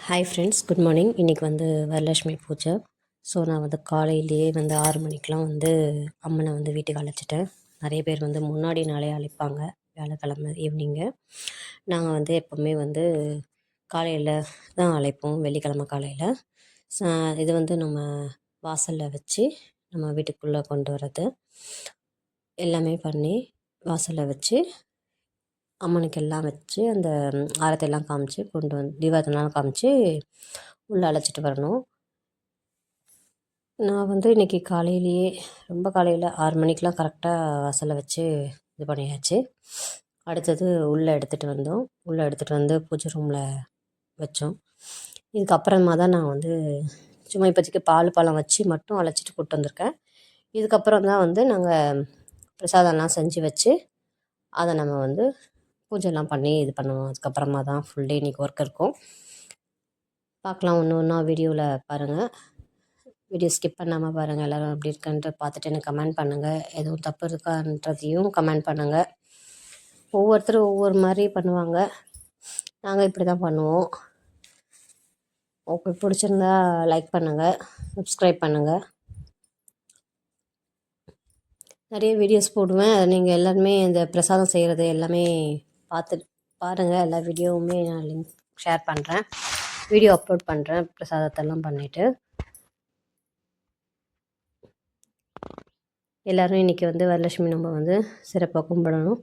Hi friends, good morning. இன்றைக்கி வந்து வரலட்சுமி பூஜை. ஸோ நான் வந்து காலையிலேயே வந்து 6 மணிக்கெலாம் வந்து அம்மனை வந்து வீட்டுக்கு அழைச்சிட்டேன். நிறைய பேர் வந்து முன்னாடி நாளே அழைப்பாங்க, வியாழக்கிழமை ஈவினிங்கு. நாங்கள் வந்து எப்போவுமே வந்து காலையில் தான் அழைப்போம், வெள்ளிக்கிழமை காலையில். இது வந்து நம்ம வாசலில் வச்சு நம்ம வீட்டுக்குள்ளே கொண்டு வர்றது எல்லாமே பண்ணி வாசலில் வச்சு அம்மனுக்கு எல்லாம் வச்சு அந்த ஆரத்தியெல்லாம் காமிச்சு கொண்டு வந்து தீபாரத்தனைலாம் காமிச்சு உள்ளே அழைச்சிட்டு வரணும். நான் வந்து இன்றைக்கி காலையிலேயே ரொம்ப காலையில் 6 மணிக்கெலாம் கரெக்டாக வாசலில் வச்சு இது பண்ணியாச்சு. அடுத்தது உள்ளே எடுத்துகிட்டு வந்தோம். உள்ளே எடுத்துகிட்டு வந்து பூஜை ரூமில் வச்சோம். இதுக்கப்புறமா தான் நான் வந்து சும்மா இப்போதைக்கு பால் பழம் வச்சு மட்டும் அழைச்சிட்டு கூப்பிட்டு வந்திருக்கேன். இதுக்கப்புறம் தான் வந்து நாங்கள் பிரசாதம்லாம் செஞ்சு வச்சு அதை நம்ம வந்து பூஜைலாம் பண்ணி இது பண்ணுவோம். அதுக்கப்புறமா தான் ஃபுல் டே இன்றைக்கி ஒர்க் இருக்கும். பார்க்கலாம், ஒன்று ஒன்றா வீடியோவில் பாருங்கள். வீடியோ ஸ்கிப் பண்ணாமல் பாருங்கள். எல்லோரும் எப்படி இருக்குன்ட்டு பார்த்துட்டு எனக்கு கமெண்ட் பண்ணுங்கள். எதுவும் தப்பு இருக்கான்றதையும் கமெண்ட் பண்ணுங்கள். ஒவ்வொருத்தரும் ஒவ்வொரு மாதிரி பண்ணுவாங்க. நாங்கள் இப்படி தான் பண்ணுவோம். உங்களுக்கு பிடிச்சிருந்தா லைக் பண்ணுங்கள், சப்ஸ்கிரைப் பண்ணுங்கள். நிறைய வீடியோஸ் போடுவேன். நீங்கள் எல்லாருமே இந்த பிரசாதம் செய்கிறது எல்லாமே பார்த்துட்டு பாருங்கள். எல்லா வீடியோவுமே நான் லிங்க் ஷேர் பண்ணுறேன், வீடியோ அப்லோட் பண்ணுறேன் பிரசாதத்தெல்லாம் பண்ணிவிட்டு. எல்லோரும் இன்றைக்கி வந்து வரலட்சுமி நம்ம வந்து சிறப்பாக கும்பிடணும்.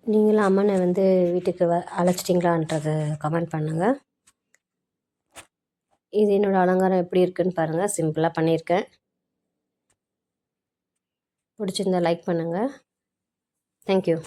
நீங்களும் அம்மனை வந்து வீட்டுக்கு அழைச்சிட்டிங்களான்றதை கமெண்ட் பண்ணுங்கள். இது என்னோடய அலங்காரம் எப்படி இருக்குதுன்னு பாருங்கள். சிம்பிளாக பண்ணியிருக்கேன். பிடிச்சிருந்தா லைக் பண்ணுங்கள். தேங்க்யூ.